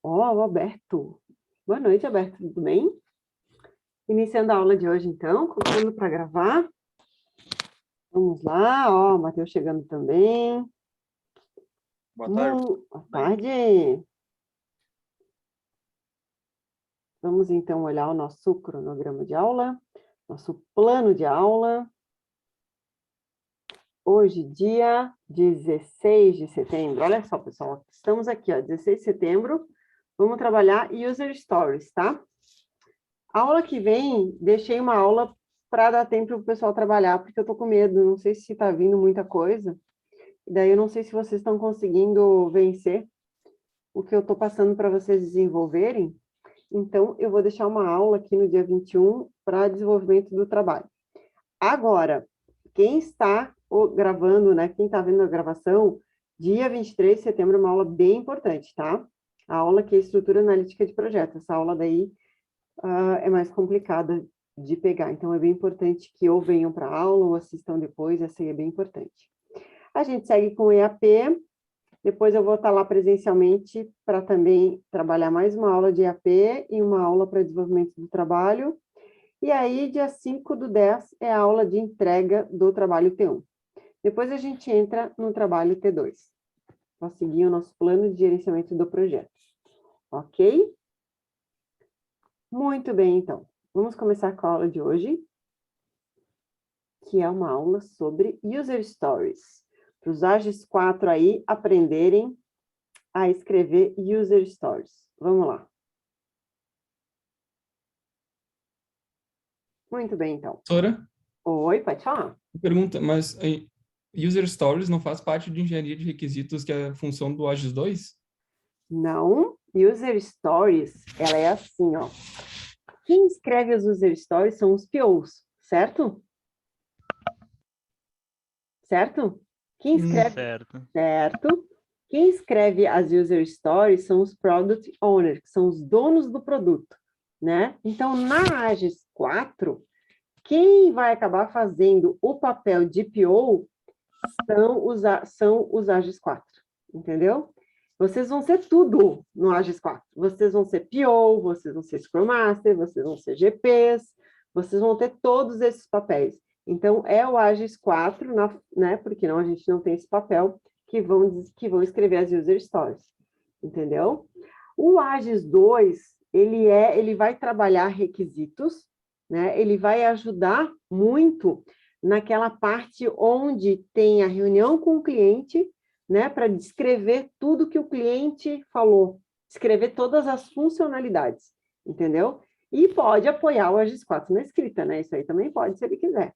Ó, o Alberto. Boa noite, Alberto, tudo bem? Iniciando a aula de hoje, então, colocando para gravar. Vamos lá, ó, o Matheus chegando também. Boa tarde. Boa tarde. Vamos, então, olhar o nosso cronograma de aula, nosso plano de aula. Hoje, dia 16 de setembro. Olha só, pessoal, estamos aqui, ó, 16 de setembro. Vamos trabalhar User Stories, tá? A aula que vem, deixei uma aula para dar tempo para o pessoal trabalhar, porque eu estou com medo, não sei se está vindo muita coisa, e daí eu não sei se vocês estão conseguindo vencer o que eu estou passando para vocês desenvolverem, então eu vou deixar uma aula aqui no dia 21 para desenvolvimento do trabalho. Agora, quem está gravando, né, quem está vendo a gravação, dia 23 de setembro é uma aula bem importante, tá? A aula que é estrutura analítica de projeto, essa aula daí é mais complicada de pegar. Então, é bem importante que ou venham para a aula ou assistam depois, essa aí é bem importante. A gente segue com o EAP, depois eu vou estar lá presencialmente para também trabalhar mais uma aula de EAP e uma aula para desenvolvimento do trabalho. E aí, dia 5/10, é a aula de entrega do trabalho T1. Depois a gente entra no trabalho T2. Para seguir o nosso plano de gerenciamento do projeto. Ok? Muito bem, então. Vamos começar com a aula de hoje, que é uma aula sobre User Stories. Para os AGES 4 aí aprenderem a escrever User Stories. Vamos lá. Muito bem, então. Professora, Oi, pode falar. pergunta, mas User Stories não faz parte de engenharia de requisitos, que é a função do AGES 2? Não, User Stories, ela é assim, ó. Quem escreve as User Stories são os POs, certo? Certo? Quem escreve... Certo. Quem escreve as User Stories são os Product Owners, que são os donos do produto, né? Então, na AGES 4, quem vai acabar fazendo o papel de PO são os AGES 4, entendeu? Vocês vão ser tudo no AGES 4. Vocês vão ser PO, vocês vão ser Scrum Master, vocês vão ser GPs, vocês vão ter todos esses papéis. Então, é o AGES 4, né? Porque não, a gente não tem esse papel, que vão escrever as User Stories, entendeu? O AGES 2, ele vai trabalhar requisitos, né? Ele vai ajudar muito naquela parte onde tem a reunião com o cliente, né, para descrever tudo que o cliente falou, descrever todas as funcionalidades, entendeu? E pode apoiar o AGES 4 na escrita, né? Isso aí também pode, se ele quiser,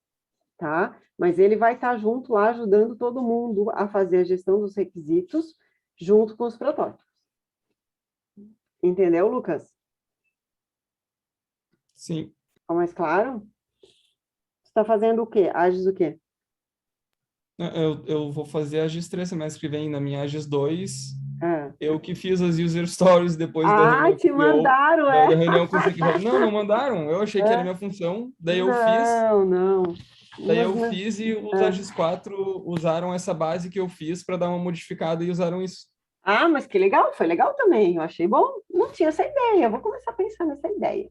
tá? Mas ele vai estar junto lá, ajudando todo mundo a fazer a gestão dos requisitos, junto com os protótipos. Entendeu, Lucas? Sim. Ficou mais claro? Você está fazendo o quê? AGES o quê? Eu vou fazer a AGES 3 semestre que vem, na minha AGES 2. É. Eu que fiz as User Stories depois da Ah, reunião te com o PO, mandaram, da é? reunião com o stakeholder. Não mandaram. Eu achei que era minha função. Daí eu fiz. Não. Daí Mas, eu fiz e os é. AGES 4 usaram essa base que eu fiz para dar uma modificada e usaram isso. Ah, mas que legal, foi legal também, eu achei bom. Não tinha essa ideia, eu vou começar a pensar nessa ideia.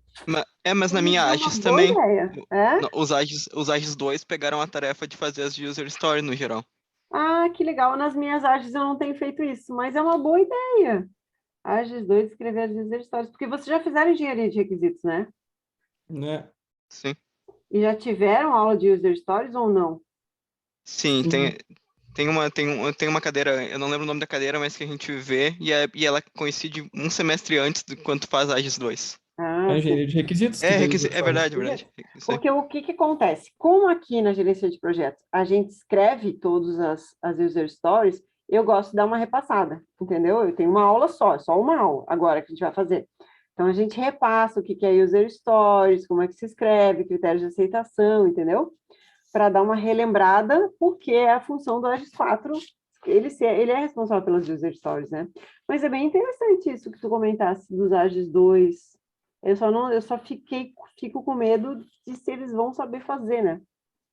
Mas na minha É AGES uma boa também, ideia, é? os AGES 2 pegaram a tarefa de fazer as User Stories no geral. Ah, que legal, nas minhas AGES eu não tenho feito isso, mas é uma boa ideia. AGES 2, escrever as user stories, porque vocês já fizeram engenharia de requisitos, né? Né? Sim. E já tiveram aula de user stories ou não? Sim, tem uma cadeira, eu não lembro o nome da cadeira, mas que a gente vê, e ela coincide um semestre antes do quando faz a AGES 2. Ah, A engenharia sim. de requisitos que vê User É verdade, Stories. é verdade. Isso aí. Porque o que acontece? Como aqui na gerência de projetos a gente escreve todas as user stories, eu gosto de dar uma repassada, entendeu? Eu tenho uma aula só uma aula agora que a gente vai fazer. Então, a gente repassa o que é user stories, como é que se escreve, critérios de aceitação, entendeu? Para dar uma relembrada, porque é a função do AGES 4, ele é responsável pelas user stories, né? Mas é bem interessante isso que tu comentasse dos AGES 2. Eu só fico com medo de se eles vão saber fazer, né?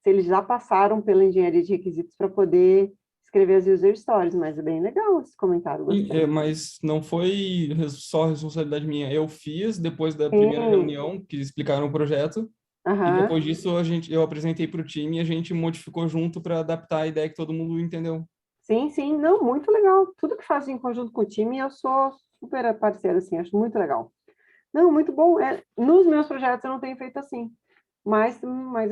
Se eles já passaram pela engenharia de requisitos para poder escrever as user stories, mas é bem legal esse comentário, gostei. Mas não foi só responsabilidade minha. Eu fiz depois da primeira Sim, reunião, que explicaram o projeto, e aham. depois disso eu apresentei para o time e a gente modificou junto para adaptar a ideia que todo mundo entendeu. Sim, sim, não, muito legal. Tudo que faz em conjunto com o time, eu sou super parceira, assim, acho muito legal. Não, muito bom. Nos meus projetos eu não tenho feito assim, mas é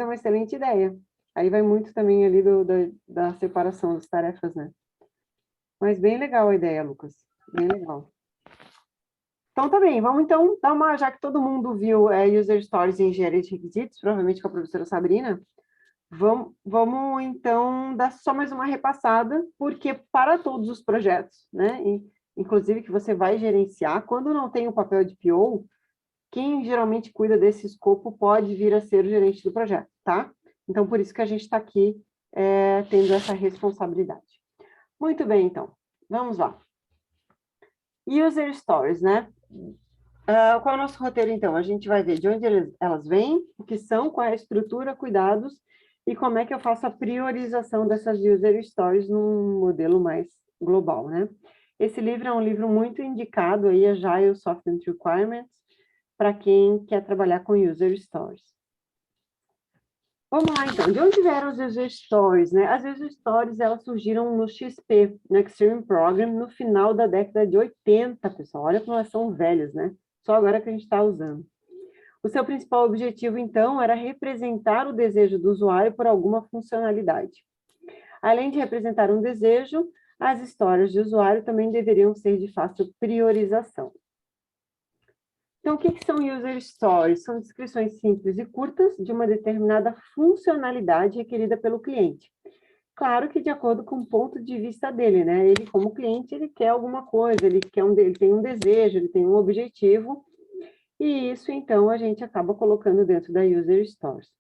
uma excelente ideia. Aí vai muito também ali da separação das tarefas, né? Mas bem legal a ideia, Lucas. Bem legal. Então, tá bem, vamos então dar uma, já que todo mundo viu User Stories em engenharia de requisitos, provavelmente com a professora Sabrina, vamos então dar só mais uma repassada, porque para todos os projetos, né, inclusive que você vai gerenciar, quando não tem o papel de PO, quem geralmente cuida desse escopo pode vir a ser o gerente do projeto, tá? Então, por isso que a gente está aqui tendo essa responsabilidade. Muito bem, então, vamos lá. User Stories, né? Qual é o nosso roteiro, então? A gente vai ver de onde elas vêm, o que são, qual é a estrutura, cuidados, e como é que eu faço a priorização dessas User Stories num modelo mais global, né? Esse livro é um livro muito indicado aí, Agile Software Requirements, para quem quer trabalhar com User Stories. Vamos lá, então. De onde vieram as User Stories, né? As User Stories, elas surgiram no XP, no Extreme Program, no final da década de 80, pessoal. Olha como elas são velhas, né? Só agora que a gente está usando. O seu principal objetivo, então, era representar o desejo do usuário por alguma funcionalidade. Além de representar um desejo, as histórias de usuário também deveriam ser de fácil priorização. Então, o que são User Stories? São descrições simples e curtas de uma determinada funcionalidade requerida pelo cliente. Claro que de acordo com o ponto de vista dele, né? Ele, como cliente, ele quer alguma coisa, ele tem um desejo, ele tem um objetivo, e isso, então, a gente acaba colocando dentro da User Stories.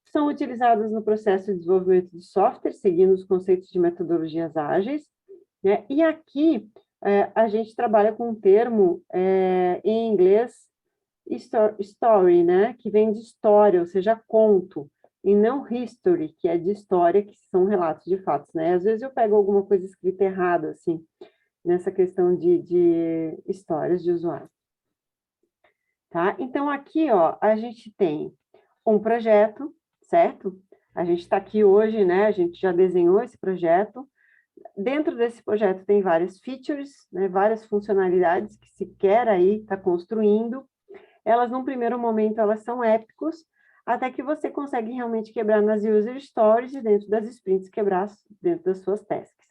São utilizadas no processo de desenvolvimento de software, seguindo os conceitos de metodologias ágeis, né? E aqui a gente trabalha com um termo em inglês, story, né? Que vem de história, ou seja, conto, e não history, que é de história, que são relatos de fatos, né? Às vezes eu pego alguma coisa escrita errada, assim, nessa questão de histórias de usuário. Tá? Então, aqui, ó, a gente tem um projeto, certo? A gente está aqui hoje, né? A gente já desenhou esse projeto. Dentro desse projeto tem várias features, né? Várias funcionalidades que se quer aí tá construindo. Elas, num primeiro momento, elas são épicos, até que você consegue realmente quebrar nas user stories e dentro das sprints quebrar dentro das suas tasks.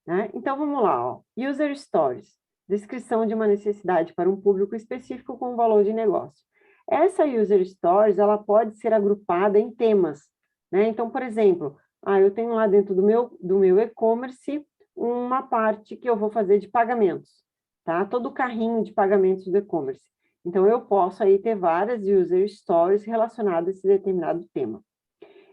Né? Então, vamos lá, ó. User stories. Descrição de uma necessidade para um público específico com valor de negócio. Essa user stories, ela pode ser agrupada em temas, né? Então, por exemplo, eu tenho lá dentro do meu e-commerce uma parte que eu vou fazer de pagamentos, tá? Todo o carrinho de pagamentos do e-commerce. Então, eu posso aí ter várias user stories relacionadas a esse determinado tema.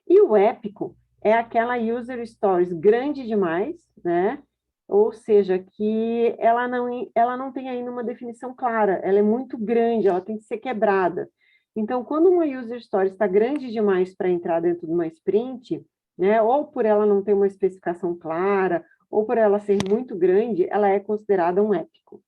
E o épico é aquela user stories grande demais, né? Ou seja, que ela não tem ainda uma definição clara, ela é muito grande, ela tem que ser quebrada. Então, quando uma user story está grande demais para entrar dentro de uma sprint, né, ou por ela não ter uma especificação clara, ou por ela ser muito grande, ela é considerada um épico.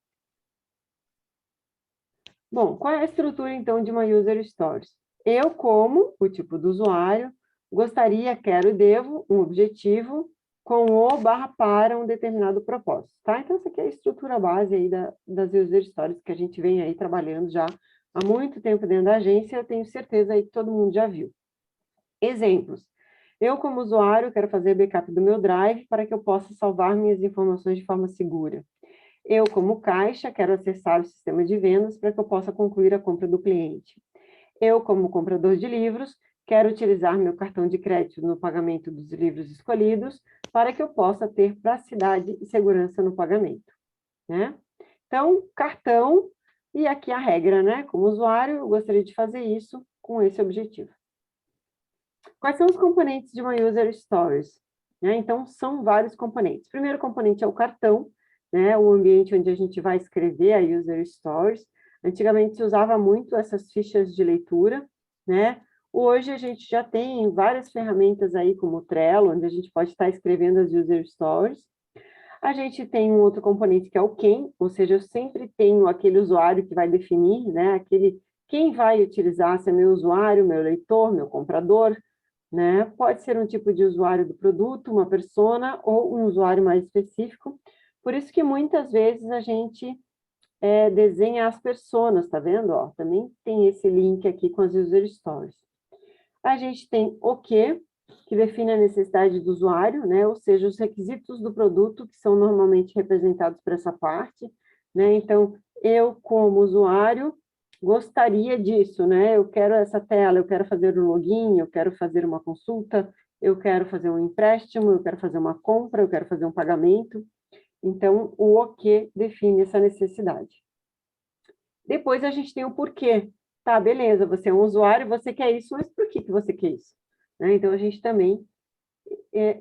Bom, qual é a estrutura, então, de uma user stories? Eu, como o tipo do usuário, gostaria, quero e devo um objetivo com o/para um determinado propósito, tá? Então, essa aqui é a estrutura base aí das user stories que a gente vem aí trabalhando já há muito tempo dentro da agência, eu tenho certeza aí que todo mundo já viu. Exemplos. Eu, como usuário, quero fazer backup do meu Drive para que eu possa salvar minhas informações de forma segura. Eu, como caixa, quero acessar o sistema de vendas para que eu possa concluir a compra do cliente. Eu, como comprador de livros, quero utilizar meu cartão de crédito no pagamento dos livros escolhidos para que eu possa ter praticidade e segurança no pagamento, né? Então, cartão, e aqui a regra, né? Como usuário, eu gostaria de fazer isso com esse objetivo. Quais são os componentes de uma User Stories? Né? Então, são vários componentes. O primeiro componente é o cartão, né? O ambiente onde a gente vai escrever a User Stories. Antigamente se usava muito essas fichas de leitura, né? Hoje a gente já tem várias ferramentas aí, como o Trello, onde a gente pode estar escrevendo as User Stories. A gente tem um outro componente que é o quem, ou seja, eu sempre tenho aquele usuário que vai definir, né? Quem vai utilizar, se é meu usuário, meu leitor, meu comprador, né? Pode ser um tipo de usuário do produto, uma persona ou um usuário mais específico. Por isso que muitas vezes a gente desenha as personas, tá vendo? Ó, também tem esse link aqui com as User Stories. A gente tem o que define a necessidade do usuário, né? Ou seja, os requisitos do produto, que são normalmente representados por essa parte, né? Então, eu, como usuário, gostaria disso, né? Eu quero essa tela, eu quero fazer um login, eu quero fazer uma consulta, eu quero fazer um empréstimo, eu quero fazer uma compra, eu quero fazer um pagamento. Então, o que define essa necessidade. Depois a gente tem o porquê. Tá, beleza, você é um usuário, você quer isso, mas por que você quer isso? Né? Então, a gente também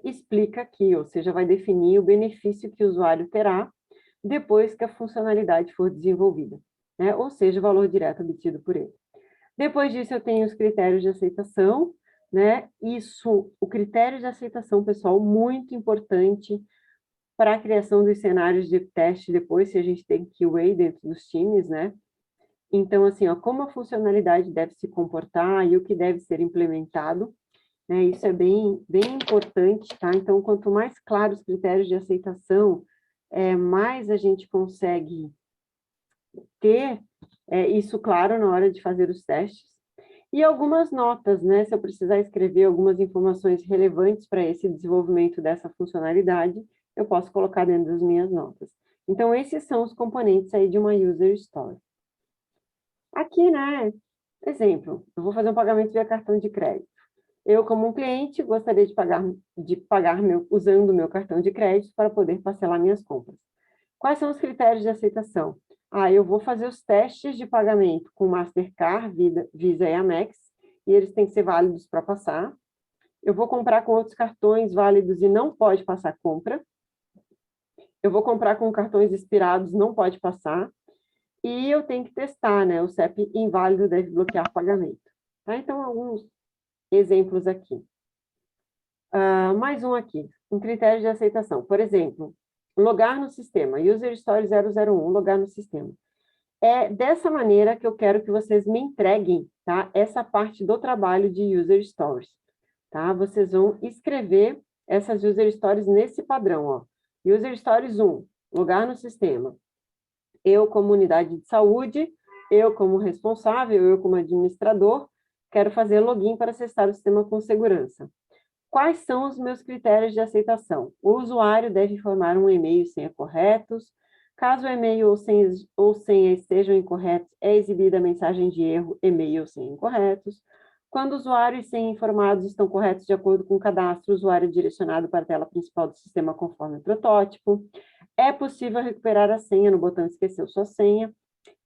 explica aqui, ou seja, vai definir o benefício que o usuário terá depois que a funcionalidade for desenvolvida, né? Ou seja, o valor direto obtido por ele. Depois disso, eu tenho os critérios de aceitação, né? O critério de aceitação, pessoal, muito importante para a criação dos cenários de teste depois, se a gente tem QA dentro dos times, né? Então, assim, ó, como a funcionalidade deve se comportar e o que deve ser implementado, né? Isso é bem importante, tá? Então, quanto mais claros os critérios de aceitação, mais a gente consegue ter isso claro na hora de fazer os testes. E algumas notas, né? Se eu precisar escrever algumas informações relevantes para esse desenvolvimento dessa funcionalidade, eu posso colocar dentro das minhas notas. Então, esses são os componentes aí de uma User Story. Aqui, né? Exemplo, eu vou fazer um pagamento via cartão de crédito. Eu, como um cliente, gostaria de pagar usando o meu cartão de crédito para poder parcelar minhas compras. Quais são os critérios de aceitação? Eu vou fazer os testes de pagamento com Mastercard, Visa e Amex, e eles têm que ser válidos para passar. Eu vou comprar com outros cartões válidos e não pode passar compra. Eu vou comprar com cartões expirados, não pode passar. E eu tenho que testar, né? O CEP inválido deve bloquear pagamento. Tá? Então, alguns exemplos aqui. Mais um aqui, um critério de aceitação. Por exemplo, logar no sistema, User Story 001, logar no sistema. É dessa maneira que eu quero que vocês me entreguem, tá? Essa parte do trabalho de User Stories, tá? Vocês vão escrever essas User Stories nesse padrão, ó. User Stories 1, logar no sistema. Eu, como unidade de saúde, eu, como responsável, eu, como administrador, quero fazer login para acessar o sistema com segurança. Quais são os meus critérios de aceitação? O usuário deve informar um e-mail e senha corretos. Caso o e-mail ou senha estejam incorretos, é exibida a mensagem de erro, e-mail ou senha incorretos. Quando o usuário e senha informados estão corretos de acordo com o cadastro, o usuário é direcionado para a tela principal do sistema conforme o protótipo. É possível recuperar a senha no botão esqueceu sua senha.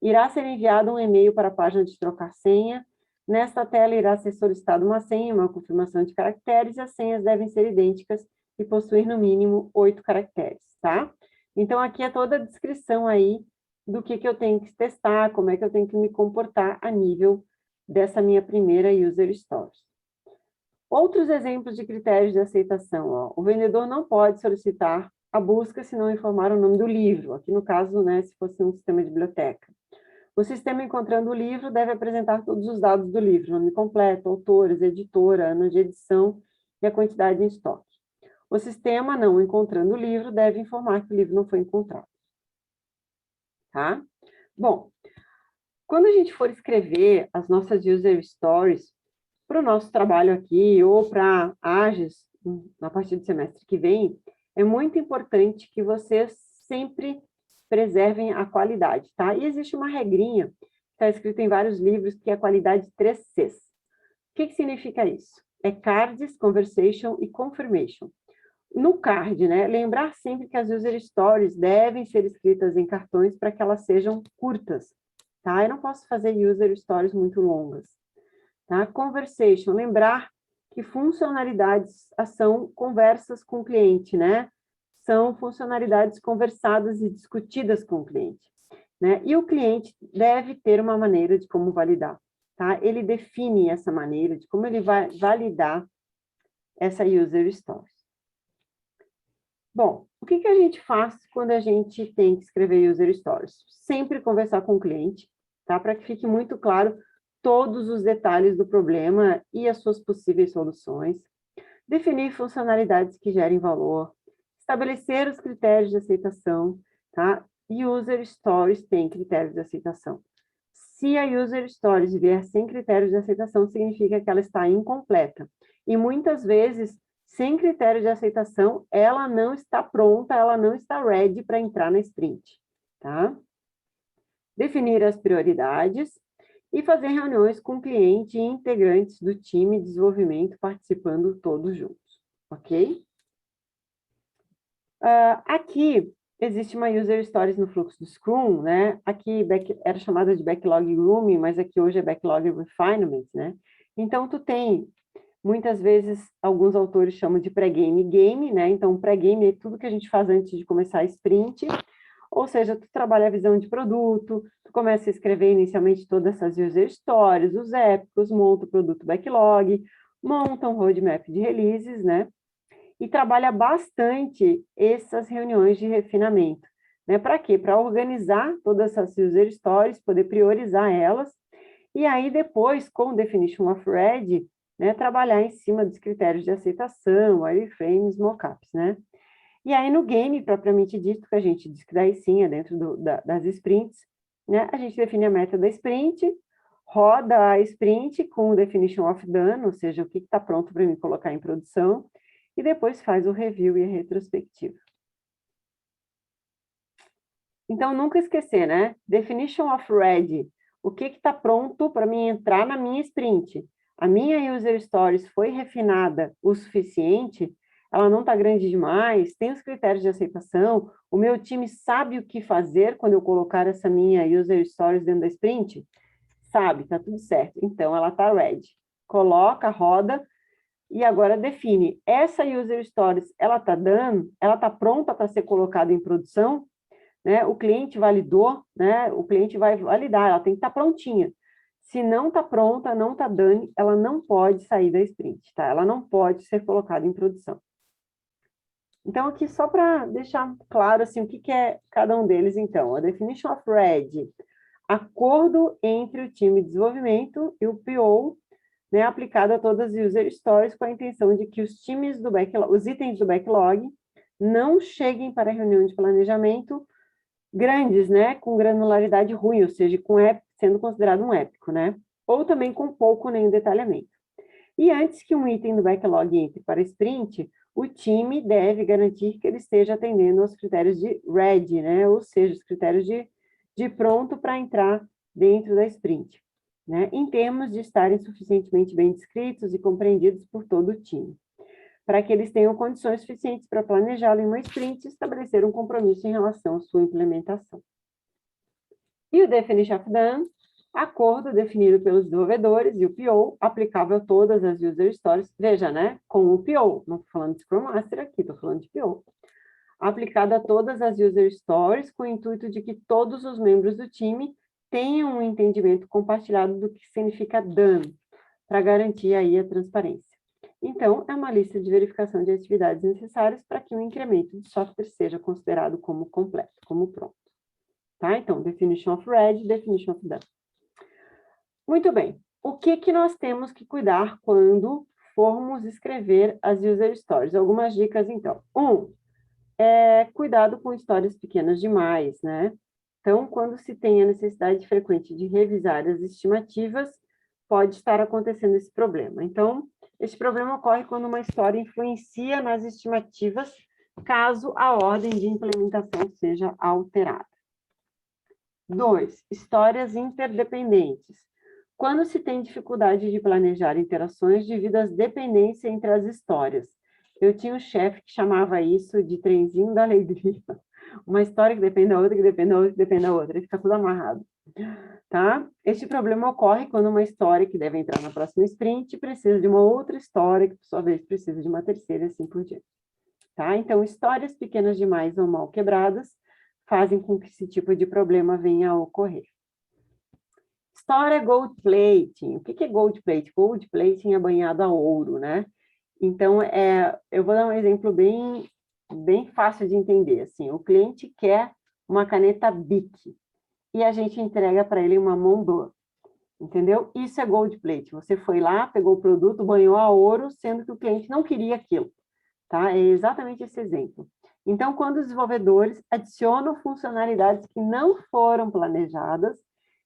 Irá ser enviado um e-mail para a página de trocar senha. Nesta tela irá ser solicitada uma senha, uma confirmação de caracteres, e as senhas devem ser idênticas e possuir no mínimo 8 caracteres, tá? Então, aqui é toda a descrição aí do que eu tenho que testar, como é que eu tenho que me comportar a nível dessa minha primeira User Stories. Outros exemplos de critérios de aceitação, ó. O vendedor não pode solicitar a busca se não informar o nome do livro, aqui no caso, né, se fosse um sistema de biblioteca. O sistema encontrando o livro deve apresentar todos os dados do livro, nome completo, autores, editora, ano de edição e a quantidade em estoque. O sistema, não encontrando o livro, deve informar que o livro não foi encontrado. Tá? Bom, quando a gente for escrever as nossas User Stories para o nosso trabalho aqui ou para a AGES, a partir do semestre que vem, é muito importante que vocês sempre preservem a qualidade, tá? E existe uma regrinha, que está escrita em vários livros, que é a qualidade 3Cs. O que significa isso? É cards, conversation e confirmation. No card, né? Lembrar sempre que as user stories devem ser escritas em cartões para que elas sejam curtas, tá? Eu não posso fazer user stories muito longas, tá? Conversation, lembrar que funcionalidades são conversas com o cliente, né? São funcionalidades conversadas e discutidas com o cliente, né? E o cliente deve ter uma maneira de como validar, tá? Ele define essa maneira de como ele vai validar essa User Stories. Bom, o que a gente faz quando a gente tem que escrever User Stories? Sempre conversar com o cliente, tá? Para que fique muito claro todos os detalhes do problema e as suas possíveis soluções. Definir funcionalidades que gerem valor. Estabelecer os critérios de aceitação, tá? User Stories tem critérios de aceitação. Se a User Stories vier sem critérios de aceitação, significa que ela está incompleta. E muitas vezes, sem critério de aceitação, ela não está pronta, ela não está ready para entrar na sprint, tá? Definir as prioridades e fazer reuniões com o cliente e integrantes do time de desenvolvimento participando todos juntos, ok? Aqui existe uma User Stories no fluxo do Scrum, né? Aqui era chamada de Backlog Grooming, mas aqui hoje é Backlog Refinement, né? Então, tu tem, muitas vezes, alguns autores chamam de pré-game game, né? Então, pré-game é tudo que a gente faz antes de começar a sprint, ou seja, tu trabalha a visão de produto, tu começa a escrever inicialmente todas essas User Stories, os épicos, monta o produto backlog, monta um roadmap de releases, né? E trabalha bastante essas reuniões de refinamento. Né? Para quê? Para organizar todas essas User Stories, poder priorizar elas, e aí depois, com Definition of Ready, né, trabalhar em cima dos critérios de aceitação, wireframes, mockups, né? E aí no game, propriamente dito, que a gente diz que daí sim é dentro das sprints, né? A gente define a meta da sprint, roda a sprint com o Definition of Done, ou seja, o que está pronto para mim colocar em produção, e depois faz o review e a retrospectiva. Então, nunca esquecer, né? Definition of Ready. O que está pronto para mim entrar na minha sprint? A minha User Stories foi refinada o suficiente? Ela não está grande demais? Tem os critérios de aceitação? O meu time sabe o que fazer quando eu colocar essa minha User Stories dentro da sprint? Sabe, está tudo certo. Então, ela está ready. Coloca, roda, e agora define, essa User Stories, ela está pronta para ser colocada em produção, né? O cliente validou, né? O cliente vai validar, ela tem que estar prontinha. Se não está pronta, não está done, ela não pode sair da sprint, tá? Ela não pode ser colocada em produção. Então, aqui só para deixar claro, assim, o que é cada um deles, então. A Definition of Ready, acordo entre o time de desenvolvimento e o PO, né, aplicado a todas as User Stories com a intenção de que os times do backlog, os itens do backlog, não cheguem para a reunião de planejamento grandes, né, com granularidade ruim, ou seja, sendo considerado um épico, né, ou também com pouco nem detalhamento. E antes que um item do backlog entre para sprint, o time deve garantir que ele esteja atendendo aos critérios de ready, né, ou seja, os critérios de pronto para entrar dentro da sprint, né, em termos de estarem suficientemente bem descritos e compreendidos por todo o time, para que eles tenham condições suficientes para planejá-lo em uma sprint e estabelecer um compromisso em relação à sua implementação. E o Definition of Done, acordo definido pelos desenvolvedores e o PO, aplicável a todas as User Stories, veja, né, com o PO, não estou falando de Scrum Master aqui, estou falando de PO, aplicado a todas as User Stories, com o intuito de que todos os membros do time tenham um entendimento compartilhado do que significa done, para garantir aí a transparência. Então, é uma lista de verificação de atividades necessárias para que o incremento de software seja considerado como completo, como pronto. Tá? Então, Definition of Ready, Definition of Done. Muito bem. O que nós temos que cuidar quando formos escrever as User Stories? Algumas dicas, então. Cuidado com histórias pequenas demais, né? Então, quando se tem a necessidade frequente de revisar as estimativas, pode estar acontecendo esse problema. Então, esse problema ocorre quando uma história influencia nas estimativas, caso a ordem de implementação seja alterada. 2, histórias interdependentes. Quando se tem dificuldade de planejar interações devido às dependências entre as histórias. Eu tinha um chefe que chamava isso de trenzinho da alegria. Uma história que depende da outra, que depende da outra, que depende da outra. Ele fica tudo amarrado. Tá? Este problema ocorre quando uma história que deve entrar na próxima sprint precisa de uma outra história, que por sua vez precisa de uma terceira e assim por diante. Tá? Então, histórias pequenas demais ou mal quebradas fazem com que esse tipo de problema venha a ocorrer. História gold plating. O que é gold plating? Gold plating é banhado a ouro, né? Então, eu vou dar um exemplo bem fácil de entender. Assim, o cliente quer uma caneta Bic e a gente entrega para ele uma Montblanc, entendeu? Isso é gold plate. Você foi lá, pegou o produto, banhou a ouro, sendo que o cliente não queria aquilo, tá? É exatamente esse exemplo. Então, quando os desenvolvedores adicionam funcionalidades que não foram planejadas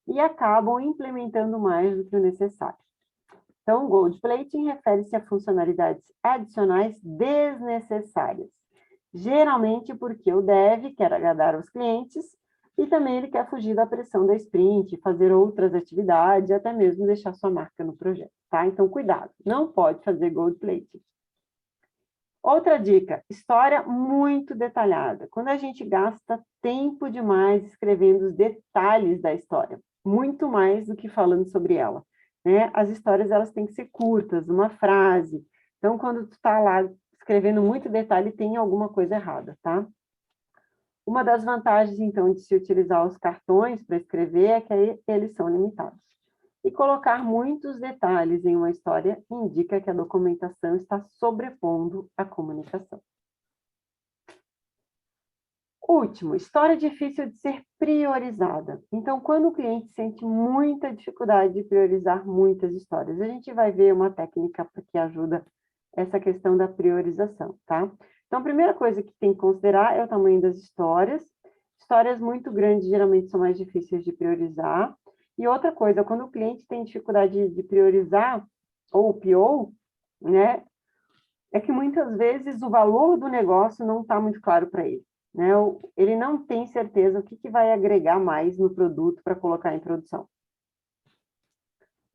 e acabam implementando mais do que o necessário. Então, gold plating refere-se a funcionalidades adicionais desnecessárias, geralmente porque o dev quer agradar os clientes e também ele quer fugir da pressão da sprint, fazer outras atividades, até mesmo deixar sua marca no projeto, tá? Então, cuidado, não pode fazer gold plating. Outra dica, história muito detalhada. Quando a gente gasta tempo demais escrevendo os detalhes da história, muito mais do que falando sobre ela, né? As histórias, elas têm que ser curtas, uma frase. Então, quando tu está lá escrevendo muito detalhe, tem alguma coisa errada, tá? Uma das vantagens, então, de se utilizar os cartões para escrever é que eles são limitados. E colocar muitos detalhes em uma história indica que a documentação está sobrepondo a comunicação. Último, história difícil de ser priorizada. Então, quando o cliente sente muita dificuldade de priorizar muitas histórias, a gente vai ver uma técnica que ajuda essa questão da priorização, tá? Então, a primeira coisa que tem que considerar é o tamanho das histórias. Histórias muito grandes geralmente são mais difíceis de priorizar. E outra coisa, quando o cliente tem dificuldade de priorizar, ou o pior, né, é que muitas vezes o valor do negócio não está muito claro para ele, né? Ele não tem certeza o que vai agregar mais no produto para colocar em produção.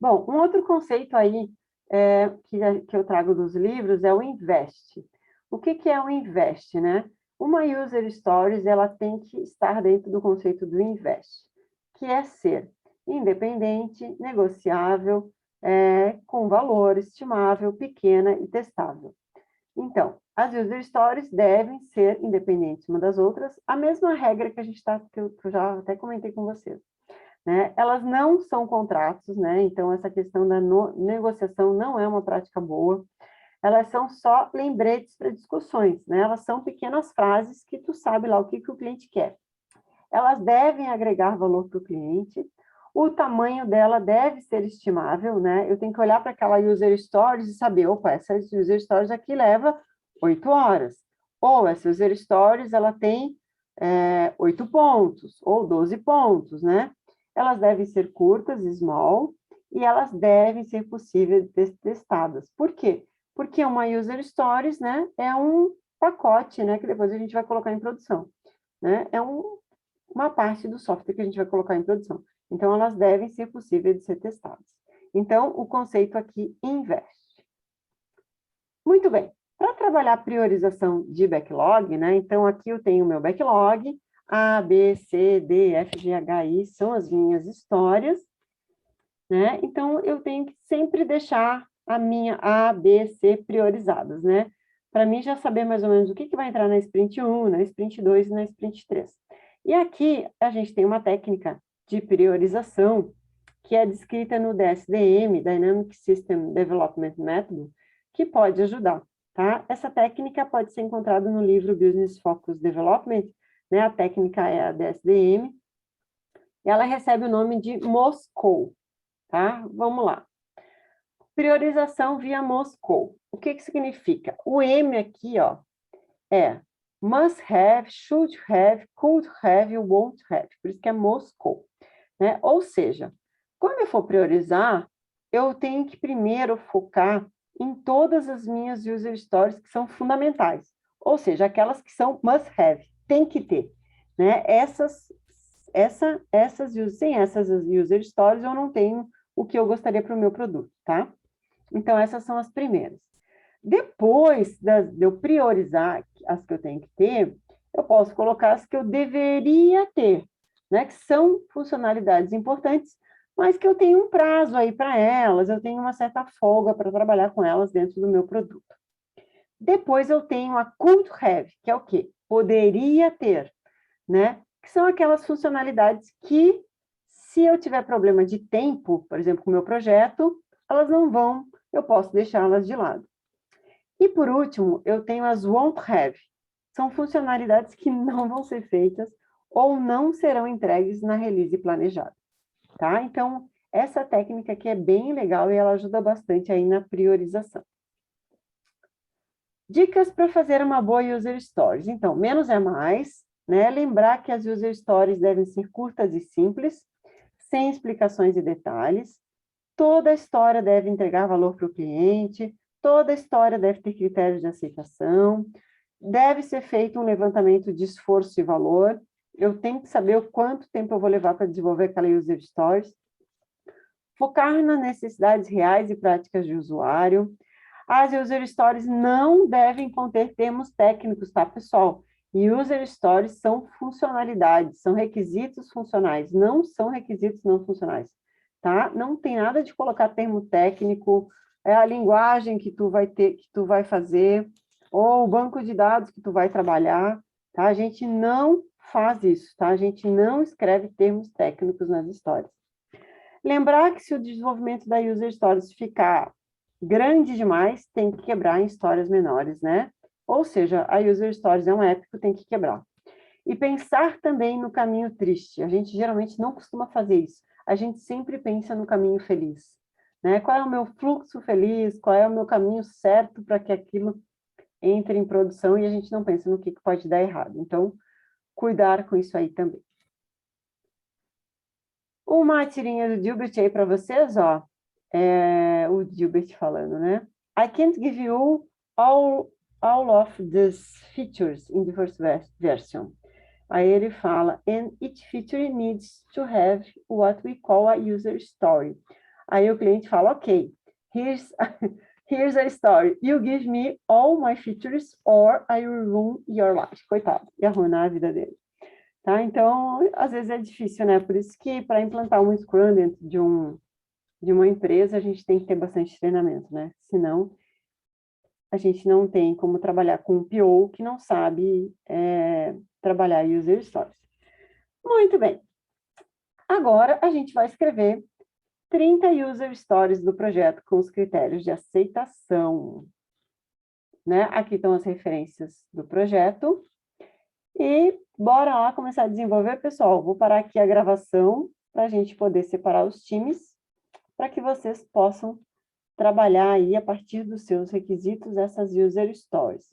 Bom, um outro conceito aí que eu trago dos livros é o invest. O que é o invest, né? Uma user stories, ela tem que estar dentro do conceito do invest, que é ser independente, negociável, com valor estimável, pequena e testável. Então, as user stories devem ser independentes uma das outras, a mesma regra que eu já até comentei com vocês, né? Elas não são contratos, né? Então, essa questão da negociação não é uma prática boa. Elas são só lembretes para discussões, né? Elas são pequenas frases que tu sabe lá o que o cliente quer. Elas devem agregar valor para o cliente. O tamanho dela deve ser estimável, né? Eu tenho que olhar para aquela user stories e saber, opa, essa user stories aqui leva 8 horas. Ou essa user stories, ela tem 8 pontos, ou 12 pontos, né? Elas devem ser curtas, small, e elas devem ser possíveis de ser testadas. Por quê? Porque uma user stories, né, é um pacote, né, que depois a gente vai colocar em produção, né? É uma parte do software que a gente vai colocar em produção. Então, elas devem ser possíveis de ser testadas. Então, o conceito aqui, investe. Muito bem. Para trabalhar a priorização de backlog, né? Então, aqui eu tenho o meu backlog, A, B, C, D, F, G, H, I, são as minhas histórias, né? Então, eu tenho que sempre deixar a minha A, B, C priorizadas, né? Para mim já saber mais ou menos o que vai entrar na sprint 1, na sprint 2 e na sprint 3. E aqui a gente tem uma técnica de priorização que é descrita no DSDM, Dynamic System Development Method, que pode ajudar, tá? Essa técnica pode ser encontrada no livro Business Focus Development, né? A técnica é a DSDM, e ela recebe o nome de Moscou, tá? Vamos lá. Priorização via Moscou. O que significa? O M aqui, ó, é must have, should have, could have, won't have. Por isso que é Moscou, né? Ou seja, quando eu for priorizar, eu tenho que primeiro focar em todas as minhas user stories que são fundamentais. Ou seja, aquelas que são must have, tem que ter, né? Sem essas user stories, eu não tenho o que eu gostaria para o meu produto, tá? Então, essas são as primeiras. Depois de eu priorizar as que eu tenho que ter, eu posso colocar as que eu deveria ter, né? Que são funcionalidades importantes, mas que eu tenho um prazo aí para elas, eu tenho uma certa folga para trabalhar com elas dentro do meu produto. Depois eu tenho a could have, que é o quê? Poderia ter, né? Que são aquelas funcionalidades que, Se eu tiver problema de tempo, por exemplo, com o meu projeto, elas não vão, eu posso deixá-las de lado. E por último, eu tenho as won't have. São funcionalidades que não vão ser feitas ou não serão entregues na release planejada, tá? Então, essa técnica aqui é bem legal e ela ajuda bastante aí na priorização. Dicas para fazer uma boa User Stories. Então, menos é mais, né? Lembrar que as User Stories devem ser curtas e simples, sem explicações e detalhes. Toda a história deve entregar valor para o cliente, toda a história deve ter critérios de aceitação, deve ser feito um levantamento de esforço e valor. Eu tenho que saber o quanto tempo eu vou levar para desenvolver aquela User Stories. Focar nas necessidades reais e práticas de usuário. As User Stories não devem conter termos técnicos, tá, pessoal? E User Stories são funcionalidades, são requisitos funcionais, não são requisitos não funcionais, tá? Não tem nada de colocar termo técnico, é a linguagem que tu vai ter, que tu vai fazer, ou o banco de dados que tu vai trabalhar, tá? A gente não faz isso, tá? A gente não escreve termos técnicos nas histórias. Lembrar que se o desenvolvimento da User Stories ficar grande demais, tem que quebrar em histórias menores, né? Ou seja, a User Stories é um épico, tem que quebrar. E pensar também no caminho triste. A gente geralmente não costuma fazer isso. A gente sempre pensa no caminho feliz, né? Qual é o meu fluxo feliz? Qual é o meu caminho certo para que aquilo entre em produção? E a gente não pensa no que pode dar errado. Então, cuidar com isso aí também. Uma tirinha do Gilbert aí para vocês, ó. O Gilbert falando, né? I can't give you all of these features in the first version. Aí ele fala, and each feature needs to have what we call a user story. Aí o cliente fala, ok, here's a story. You give me all my features or I will ruin your life. Coitado, ia arruinar a vida dele. Tá? Então, às vezes é difícil, né? Por isso que para implantar um Scrum dentro de uma empresa, a gente tem que ter bastante treinamento, né? Senão, a gente não tem como trabalhar com um PO que não sabe trabalhar User Stories. Muito bem. Agora, a gente vai escrever 30 User Stories do projeto com os critérios de aceitação. Né? Aqui estão as referências do projeto. E bora lá começar a desenvolver, pessoal. Vou parar aqui a gravação para a gente poder separar os times, para que vocês possam trabalhar aí a partir dos seus requisitos essas User Stories.